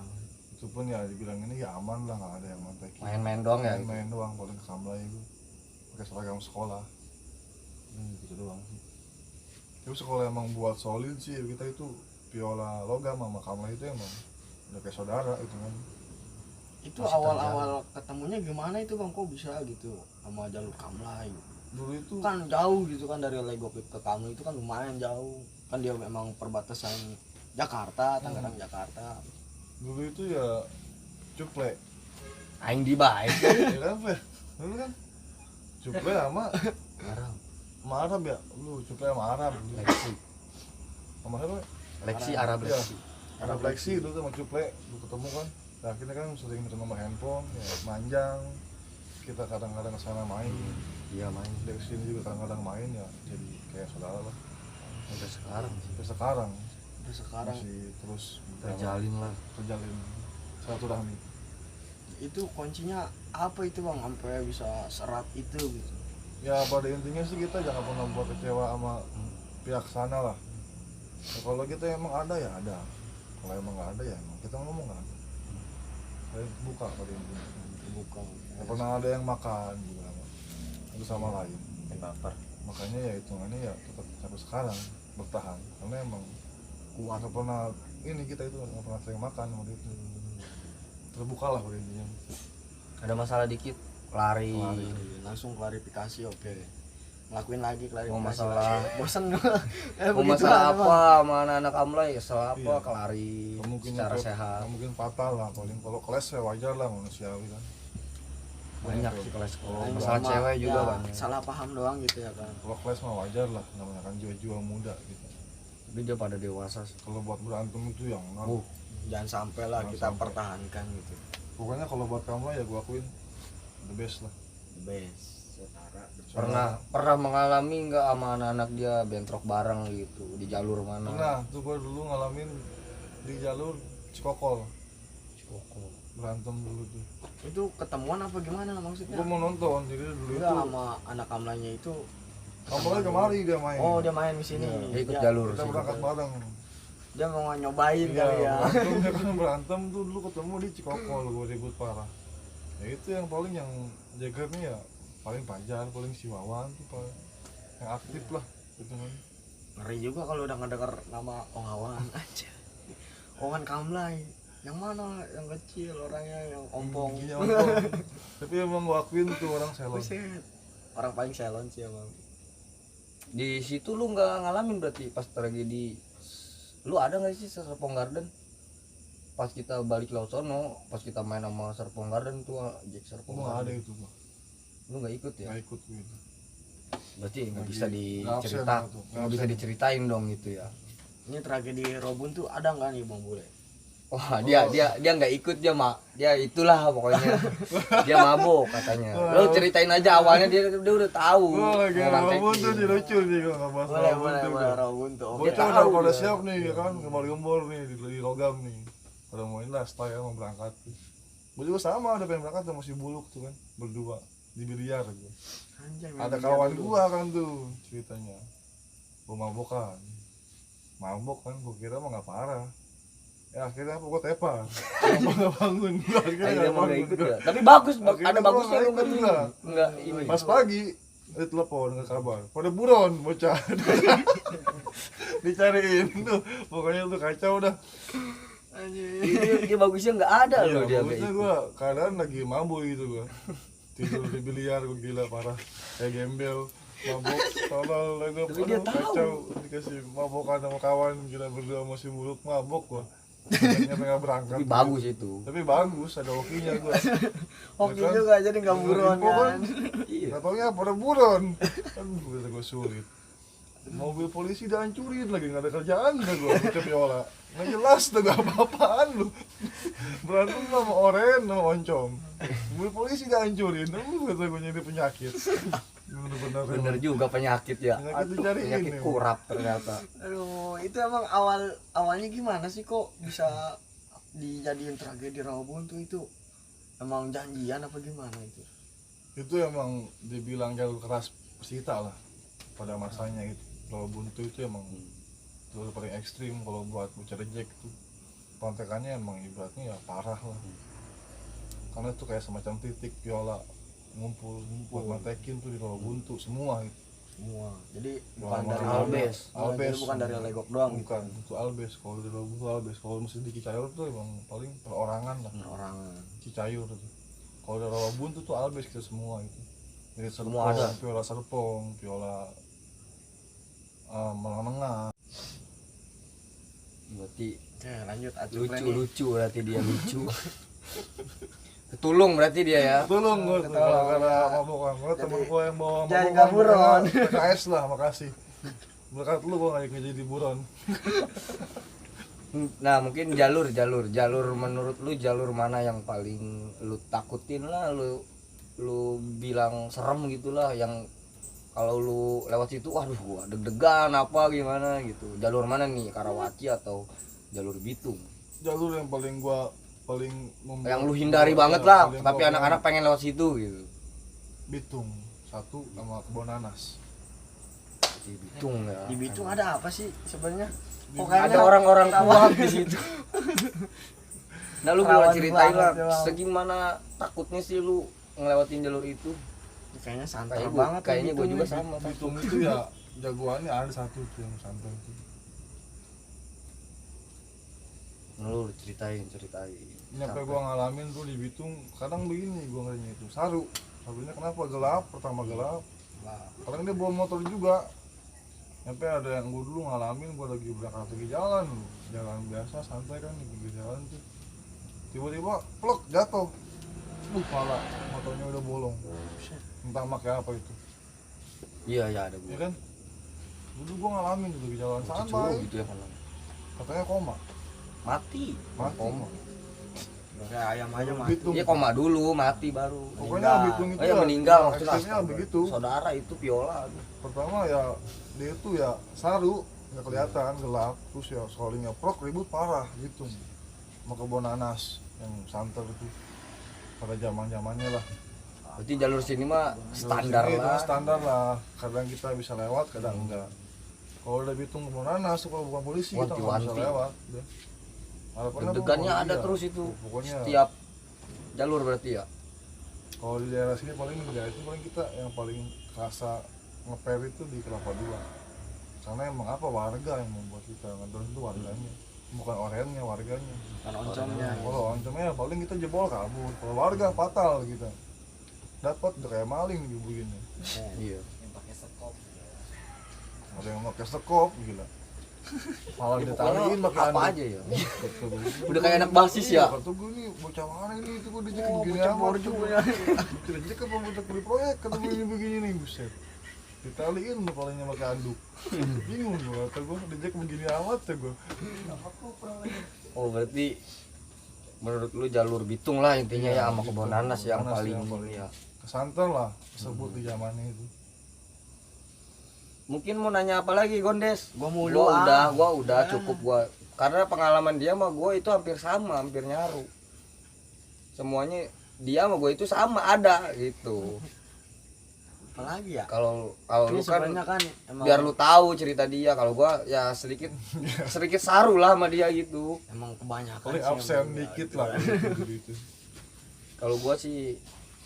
Itu pun ya dibilang ini ya aman lah, nggak ada yang mantekin. Main-main doang ya. Main doang paling ke Kamlai itu. Pakai seragam sekolah. Gitu doang sih. Tapi sekolah emang buat solid sih kita itu Viola Logam sama Kamlai itu emang udah kayak saudara itu kan. Itu Masih awal-awal ketemunya gimana itu bang, kok bisa gitu sama jalur Kamlai? Dulu itu Kan jauh gitu kan, dari Legok ke Kamlai itu kan lumayan jauh. Kan dia memang perbatasan Jakarta, Tangerang Jakarta. dulu itu ya cuple. Aing di baik. Ya kan, Fe? Dulu kan cuple sama Arab ya. Lu cuple sama Arab dulu. Leksi. Sama siapa? Leksi Arab Iya. Leksi. Arab Lexi dulu tuh sama cuple lu ketemu kan. Nah, akhirnya kan sering minta nomor handphone, ya manjang. Kita kadang-kadang kesana main. Iya main. Dari sini juga kadang-kadang main ya, jadi kayak saudara lah. Udah sekarang sih. Sampai sekarang Terus sekarang masih terus Terjalin lah. terjalin silaturahmi. itu kuncinya apa itu bang, sampai bisa serat itu gitu? Ya pada intinya sih kita jangan pernah buat kecewa sama pihak sana lah. Ya, kalau kita emang ada ya ada. Kalau emang nggak ada ya emang kita ngomong nggak ada. Saya buka pada intinya. Bukan. Nggak pernah ada yang makan juga satu sama lain. Baper. Makanya ya hitungannya ya tetap sampai sekarang bertahan karena emang kuat. Nggak pernah ini kita itu nggak pernah sering makan waktu itu. Terbuka lah pada intinya. Ada masalah dikit lari. Lari. Langsung klarifikasi, oke. ngelakuin lagi klarifikasi. Mau masalah bosen mau masalah apa sama anak-anak Amlay ya salah apa Iya. kelari Mungkin secara itu- sehat. mungkin patah lah paling, kalau kelas ya wajar lah manusiawi kan. Banyak Tuh. sih kelas Oh, masalah Cuma cewek juga ya, banyak. salah paham doang gitu ya kan. Kalau kelas mah wajar lah, namanya kan jiwa-jiwa muda gitu. Tapi dia pada dewasa sih. Kalau buat berantem itu yang Jangan sampai lah Jangan kita sampai. pertahankan gitu. pokoknya kalau buat kamu ya gua akuin the best lah. The best. Pernah mengalami nggak sama anak-anak dia bentrok bareng gitu di jalur mana? Nah, tuh gua dulu ngalamin di jalur Cikokol, Cikokol. berantem dulu tuh. Itu ketemuan apa gimana maksudnya? Gua mau nonton, jadi dulu Enggak itu sama anak amlanya itu. kamu lagi kemari dia main. Oh, dia main di sini. Iya. Dia ikut Dia- jalur Kita sih. berangkat bareng. Dia mau nyobain Iya, kali ya. berantemnya kan berantem tuh dulu ketemu di Cikokol, gua ribut parah. Ya itu yang paling yang jagernya ya paling Pajar, paling si Wawan tuh paling yang aktif lah gitu kan. Ngeri juga kalau udah ngedenger nama Ongawan aja. Ongan Kamlay. Yang mana? Yang kecil orangnya yang ompong. Iya, ompong. Tapi emang gua akuin tuh orang selon. Buset. Orang paling salon sih emang. Di situ lu nggak ngalamin berarti pas tragedi. Lu ada nggak sih Serpong Garden? Pas kita balik laut sono, pas kita main sama Serpong Garden tuh Jack Serpong Gua nggak ada Garden. itu gua. Lu nggak ikut ya? Nggak ikut gua itu. Berarti nggak Lagi- bisa nggak absen dicerita, aku. nggak bisa diceritain dong gitu ya. Ini tragedi Robun tuh ada nggak nih Bang Bule? Wah dia nggak ikut dia itulah pokoknya dia mabuk katanya. Lu ceritain aja awalnya dia udah tahu. Gua lagi mau mantekin. ngomong tuh di lucu nih gua nggak bahas Boleh, Robun boleh, tuh, boleh gua. Robun tuh. Oke. Bocah udah tahu pada dia. siap nih ya kan, gembor-gembor nih di logam nih. Pada mau ini lah style mau berangkat. Gua juga sama ada pengen berangkat sama si Buluk tuh kan, berdua di biliar gua. Anjay, Ada main kawan biliar dulu. gua kan tuh ceritanya. Gua mabok kan. Mabok kan gua kira mah nggak parah. Ya akhirnya apa gua tepar. Gua bangun. Gua Akhirnya mau nggak bangun. ikut ya. Tapi bagus, Akhirnya ada gua bagusnya nggak lu ikut nggak juga. nggak ini. Pas pagi ada telepon nggak kabar. Pada buron bocah. Dicariin tuh. Pokoknya tuh kacau dah. Dia bagusnya nggak ada loh dia nggak bagusnya ikut. gua keadaan lagi mabuk gitu gua. Tidur di biliar gua gila parah. Kayak gembel. Mabuk, tolol, Tapi dia tahu. kacau, dikasih mabokan sama kawan, gila berdua masih buruk mabok gua. Akhirnya pengen berangkat. Tapi bagus itu. Tapi bagus, ada hokinya gua. Hoki Ya kan? juga jadi nggak buron Info kan. Iya. Gak taunya pada buron. Kan gue sulit. Mobil polisi dihancurin lagi, gak ada kerjaan dah gue, bocah piola. Nggak jelas dah gak apa-apaan lu. Berantem sama oren, sama oncom. Mobil polisi dihancurin, kata gue jadi penyakit. Bener juga penyakit ya. Penyakit dicariin Penyakit nih. kurap ternyata. Aduh, itu emang awalnya gimana sih kok bisa dijadiin tragedi Robun tuh itu? Emang janjian apa gimana itu? Itu emang dibilang jalur keras Persita lah pada masanya itu. Kalau buntu itu emang jalur paling ekstrim kalau buat bocah rejek tuh. Kontekannya emang ibaratnya ya parah lah. Karena itu kayak semacam titik piola ngumpul buat mantekin tuh di Rawa Buntu semua itu. Semua. Jadi Wah, bukan dari Albes. Jadi bukan dari Legok doang gitu. Bukan, itu Albes. Kalau di Rawa Buntu Albes. Kalau mesti di Cicayur tuh emang paling perorangan lah. Orang Cicayur tuh. Kalau di Rawa Buntu tuh Albes kita semua itu. Dari Semua ada. Piola Serpong, piola menengah. Berarti Oke, lanjut Acuk Reni. lucu berarti dia lucu. Ketulung berarti dia ya. Tolong gue tuh Ketolong, karena ya. mabokan. Gue temen gue yang bawa Jadi mabokan, nggak buron. PKS lah, makasih. Berkat lu gue gak jadi buron. Nah mungkin jalur menurut lu jalur mana yang paling lu takutin lah, lu bilang serem gitulah, yang kalau lu lewat situ waduh gua deg-degan apa gimana gitu. Jalur mana nih, Karawaci atau jalur Bitung Jalur yang paling gue yang lu hindari banget lah, paling tapi gua anak-anak pengen lewat situ gitu. Bitung satu sama Kebon Nanas. Di Bitung ya. Di Bitung ada apa sih sebenarnya? Kok Ada kayaknya orang-orang kuat di situ. Nah lu boleh Rawan ceritain lah banget, Bang. segimana takutnya sih lu ngelewatin jalur itu. kayaknya santai Kayak banget. kayaknya gue Bitung juga nih. sama. Bitung itu ya jagoannya ada satu tuh yang santai itu. Nah, lu ceritain. Nyampe gua ngalamin tuh di Bitung, kadang begini gua ngeliatnya itu sarunya kenapa gelap, pertama gelap, kadang dia bawa motor juga. Sampai ada yang gue dulu ngalamin, gue lagi berangkat lagi jalan biasa santai kan di jalan tuh, tiba-tiba plek jatuh, pala motornya udah bolong, entah pakai apa itu. Iya ada Ya gua. kan, dulu gue ngalamin tuh di jalan Cucu santai, gitu ya kan. katanya koma, Mati. Koma. Kayak ayam aja mati. Bitung. Iya koma dulu, mati baru. Pokoknya Bitung itu Oh ya meninggal maksudnya. ekstrimnya astaga. begitu. Saudara itu Viola. Aduh. Pertama ya dia itu ya saru, nggak kelihatan gelap, terus ya scrollingnya prok ribut parah gitu, mau kebun nanas yang santer itu pada zamannya lah. Berarti jalur sini mah standar Sini itu lah. standar lah, kadang kita bisa lewat kadang enggak. Kalau udah Bitung kebun nanas kalau bukan polisi kita nggak bisa Wanti-wanti. lewat udah. Harapannya Deg-degannya apa? ada Iya. terus itu. Pokoknya Setiap jalur berarti ya. kalau di daerah sini paling di daerah itu paling kita yang paling kerasa ngeper itu di Kelapa Dua, karena emang apa warga yang membuat kita ngedon itu warganya, bukan orangnya, warganya. Kan oncomnya. Kalau oncomnya paling kita jebol kabur, kalau warga fatal kita dapat udah kayak maling begini, Iya. ada yang pakai sekop gila, malah Ya, ditaliin pakai apa anduk. aja ya. Kata gue, Udah kayak anak basis ya. kata gue nih bocah mana ini itu gue dijek Oh, begini bocah amat borju tuh. ya. Dijek apa bocah beli proyek, kata gue ini begini nih buset, ditaliin tuh palingnya pakai anduk. Bingung gue, kata gue dijek begini amat tuh gue. Oh berarti menurut lu jalur Bitung lah intinya ya sama kebun nanas yang Nanas paling yang paling ini ya. kesanter lah sebut di zamannya itu. Mungkin mau nanya apa lagi Gondes? Gua mulu, Gua udah cukup gua. Karena pengalaman dia sama gua itu hampir sama, hampir nyaru. Semuanya dia sama gua itu sama ada gitu. Apalagi ya? Kalau Ini lu kan sebenarnya kan emang, biar lu tahu cerita dia, kalau gua ya sedikit saru lah sama dia gitu. emang kebanyakan Paling sih absen emang dikit ya. lah gitu. Kalau gua sih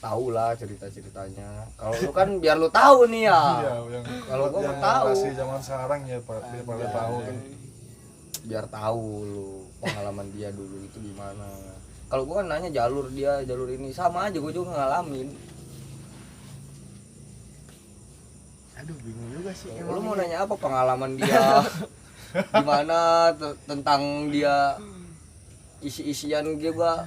tahu lah cerita-ceritanya. Kalau lu kan biar lu tahu nih ya. Iya, yang Kalau gua yang tahu. masih zaman sekarang ya biar pada tahu kan. Biar tahu lu pengalaman dia dulu itu gimana. Kalau gua kan nanya jalur dia, jalur ini sama aja gua juga ngalamin. Aduh bingung juga sih Lu mau nanya apa pengalaman dia? Gimana tentang dia isi-isian juga?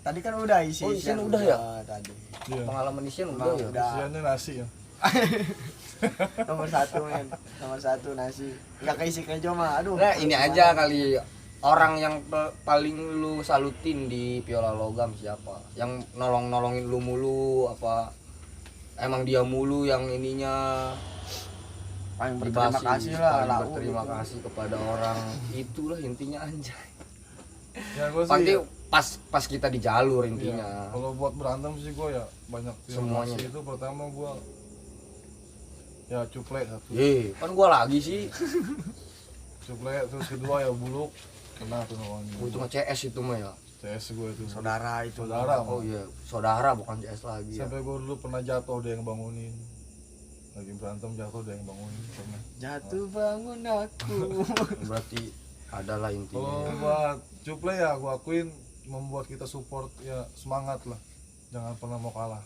Tadi kan udah isi. Oh, isian udah ya? Tadi. Iya. Pengalaman isian Emang udah ya? udah. Isiannya nasi ya. Nomor satu men. Nomor satu nasi. Enggak keisi kejo mah. Aduh. Nah, ini aja kali orang yang paling lu salutin di Viola Logam siapa? Yang nolongin lu mulu apa emang dia mulu yang ininya Paling berterima dibasi, kasih lah. paling lau berterima gitu. kasih kepada orang itulah intinya anjay. Ya gua sih. Pasti pas kita di jalur iya, intinya. kalau buat berantem sih gua ya banyak terima Semuanya. kasih. Itu pertama gua ya cuplek satu. Kan gua lagi sih. Cuplek terus kedua ya buluk. Kena tuh namanya. Gua cuma CS itu mah ya. CS gua itu. Saudara itu. Saudara. Oh iya, saudara bukan CS lagi ya. Sampai gua dulu pernah jatuh dia yang bangunin. Lagi berantem jatuh dia yang bangunin pernah. Jatuh bangun aku. Berarti adalah Kalau intinya. buat cuplek ya gua akuin membuat kita support ya semangat lah. Jangan pernah mau kalah.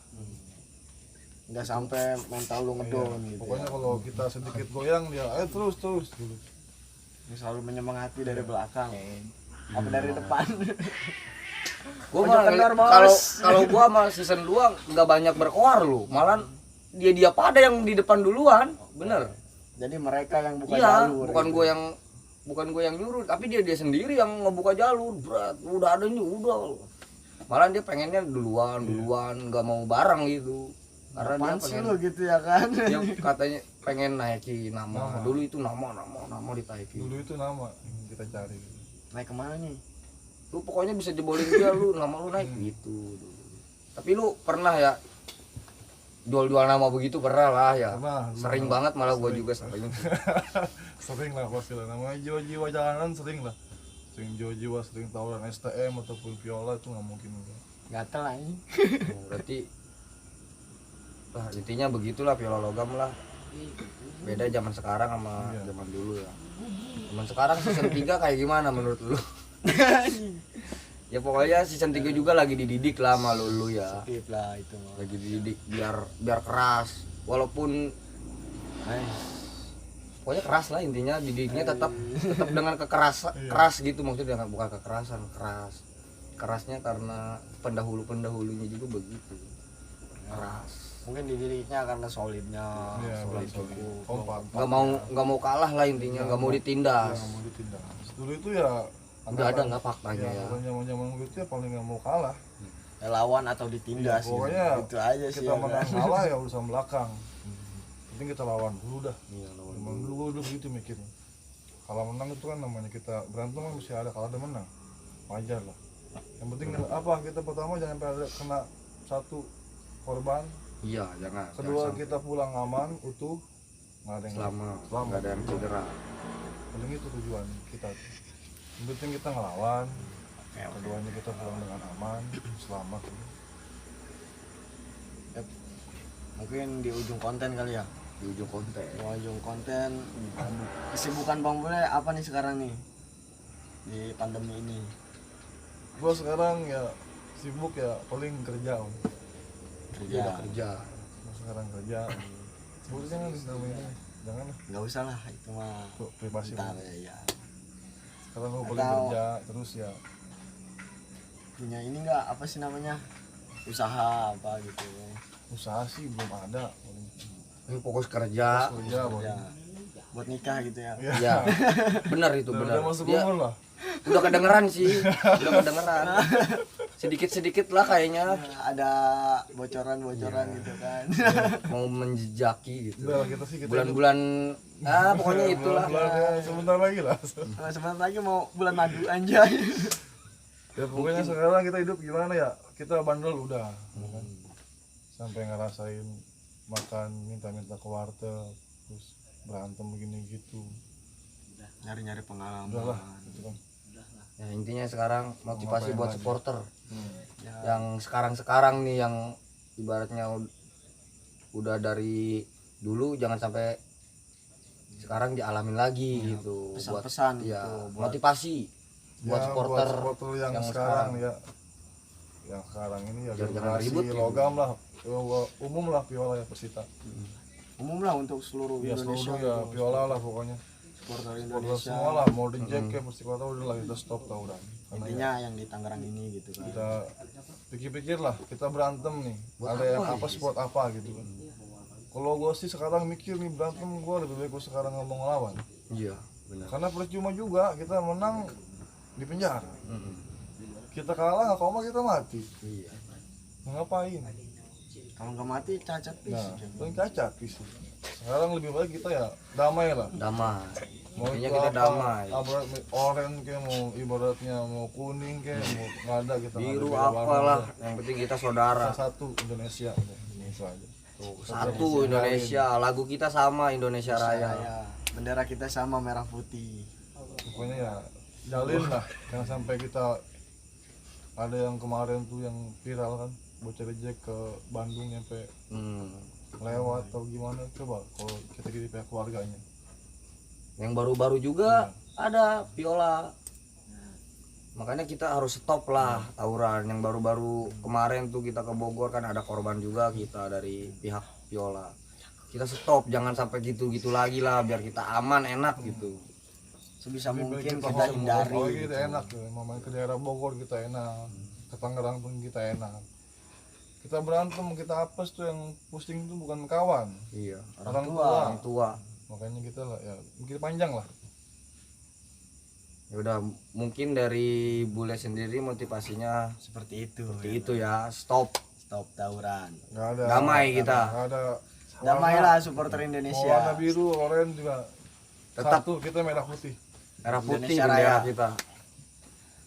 Enggak sampai mental lu ngedon Iya. gitu. Pokoknya Ya. kalau kita sedikit goyang dia ayo terus dulu. Dia selalu menyemangati dari belakang. Apa dari depan? Gua Ojo malah kendor, bos. kalau gua sama season 2 nggak banyak berkoar lu, malah dia pada yang di depan duluan, bener. Jadi mereka yang buka Iya, jalur. bukan gitu. gua yang nyuruh, tapi dia sendiri yang ngebuka jalur. Berat, udah ada nih, udah. Malah dia pengennya duluan, nggak mau bareng gitu. Karena Apaan dia sih pengen lu gitu ya kan? dia katanya pengen naikin nama. Nama. Dulu itu nama ditaikin. Dulu itu nama yang kita cari. Naik kemana nih? Lu pokoknya bisa jebolin dia lu, nama lu naik gitu. Tapi lu pernah ya jual nama begitu pernah lah ya? Pernah, Sering dulu. banget malah gua Sering. juga sering. Sering lah pasti lah, namanya jiwa-jiwa jalanan sering lah. Sering jiwa-jiwa, sering tawuran STM ataupun Viola itu nggak mungkin enggak. Gatel lah ini. Berarti lah intinya begitulah Viola Logam lah. Beda zaman sekarang sama Iya. zaman dulu ya. Zaman sekarang season 3 kayak gimana menurut lu? Ya pokoknya season 3 juga lagi dididik lah sama lu ya. Skip lah itu mah. Lagi dididik biar keras. Walaupun Pokoknya keras lah intinya, didiknya tetap dengan keras gitu, maksudnya dengan bukan kekerasan, kerasnya karena pendahulunya juga begitu keras. Mungkin dididiknya karena solidnya, Iya, solid solid. cukup. Kompak. nggak mau kalah lah intinya, nggak mau ditindas. Nggak mau ditindas. Dulu itu ya Udah ada nggak faktanya ya? Zaman gitu ya paling nggak mau kalah. Ya, lawan atau ditindas Iya, pokoknya gitu aja sih kita ya, menang kan? kalah ya urusan belakang. Penting kita lawan dulu dah. Iya, lawan Emang dulu gitu mikirnya. Kalau menang itu kan namanya kita berantem kan mesti ada kalah dan menang. Wajar lah. Yang penting apa kita pertama jangan sampai ada kena satu korban. Iya, jangan. Kedua jangan kita pulang aman utuh. Nggak ada yang selamat, selamat. nggak ada yang cedera. Paling itu tujuan kita. Yang penting kita ngelawan. Keduanya kita pulang dengan aman, selamat. Mungkin di ujung konten kali ya. Di ujung konten. Di ujung konten kesibukan Bang Bule apa nih sekarang nih di pandemi ini? Gua sekarang ya sibuk ya paling kerja Om. Dia udah kerja. Gua sekarang kerja. Sebutnya jangan namanya ini. Jangan lah. Nggak usah lah itu mah. Tuh, privasi. Ntar Om. ya. Sekarang gua paling Atau- kerja terus ya Punya ini nggak apa sih namanya? Usaha apa gitu. usaha sih belum ada. Paling Ini fokus kerja. kerja Ya. paling. Buat nikah gitu ya. Ya. Ya, benar itu benar. Udah masuk Dia umur lah. udah kedengeran sih, udah kedengeran. Sedikit lah kayaknya Ada bocoran-bocoran gitu kan. mau menjejaki gitu. Udah lah kita sih kita Bulan-bulan, pokoknya itulah. bulan sebentar lagi lah. Nah, sebentar lagi mau bulan madu anjay. Ya pokoknya sekarang kita hidup gimana ya? Kita bandel udah. ya kan? Sampai ngerasain makan minta-minta ke warteg terus berantem begini gitu. Nyari-nyari pengalaman. Udahlah gitu kan. Ya, intinya sekarang motivasi Ngapain buat lagi? supporter Ya, yang sekarang nih, yang ibaratnya udah dari dulu jangan sampai sekarang dialamin lagi gitu. Buat pesan-pesan ya, gitu buat motivasi buat Ya, supporter yang, yang sekarang ya. Yang sekarang ini ya Jangan generasi ribut gitu. logam lah. Umum lah Viola ya Persita. umum lah untuk seluruh Ya Indonesia. seluruh ya gitu. Viola lah pokoknya. Supporter Supporter Indonesia. semua lah mau di Jack ya Persita udah lah kita stop tau udah. Karena Intinya yang di Tangerang ini gitu kan. kita pikir-pikir lah kita berantem nih ada yang apa sport apa gitu kan. Kalau gue sih sekarang mikir nih berantem gue lebih baik gue sekarang ngomong ngelawan iya benar. karena percuma juga kita menang di penjara kita kalah nggak koma kita mati Iya. ngapain Kalau nggak mati cacat pis. nah paling cacat sih sekarang lebih baik kita ya damai lah Damai. mau Intinya itu kita apa, damai. orange kayak mau ibaratnya mau kuning kayak mau nggak ada kita nggak ada Biru beda warna apalah, udah. yang penting kita saudara. Kita satu Indonesia udah, itu aja. Tuh, satu Indonesia, lagu kita sama Indonesia Raya. Ya, bendera kita sama merah putih. Pokoknya ya jalin lah jangan sampai kita ada yang kemarin tuh yang viral kan bocah reject ke Bandung nyampe lewat atau gimana coba kalau kita jadi pihak keluarganya Yang baru-baru juga ada Viola. Makanya kita harus stop lah tawuran. Yang baru-baru kemarin tuh kita ke Bogor kan ada korban juga kita dari pihak Viola. Kita stop, jangan sampai gitu-gitu lagi lah biar kita aman enak gitu. Sebisa Lebih baik mungkin kita ngomong, hindari. oh, kita gitu. enak ya mau main ke daerah Bogor kita enak ke Tangerang pun kita enak kita berantem kita apes tuh yang pusing tuh bukan kawan Iya. orang tua Orang tua. makanya kita lah ya mungkin panjang lah Ya udah, mungkin dari Bule sendiri motivasinya Seperti itu. seperti itu ya. Stop. Stop tawuran. nggak ada Damai kita. nggak ada Damailah supporter mau warna Indonesia. biru oranye juga Tetap satu kita merah putih merah putih Indonesia bendera Raya. kita.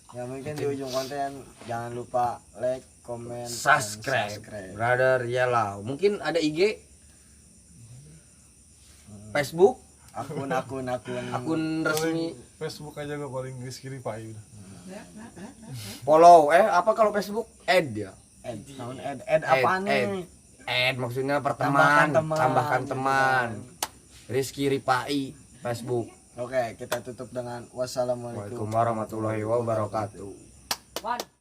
Ya mungkin di ujung konten jangan lupa like, comment, dan Subscribe. Brother Yela. Mungkin ada IG, Facebook, akun resmi. Facebook aja gue paling Rizky Ripai udah Follow. Apa kalau Facebook? Add ya. Add apa nih? Add maksudnya Tambahkan pertemanan, teman, tambahkan gitu teman. kan. Rizky Ripai Facebook. Oke, kita tutup dengan wassalamualaikum Waalaikumsalam warahmatullahi wabarakatuh. Wan.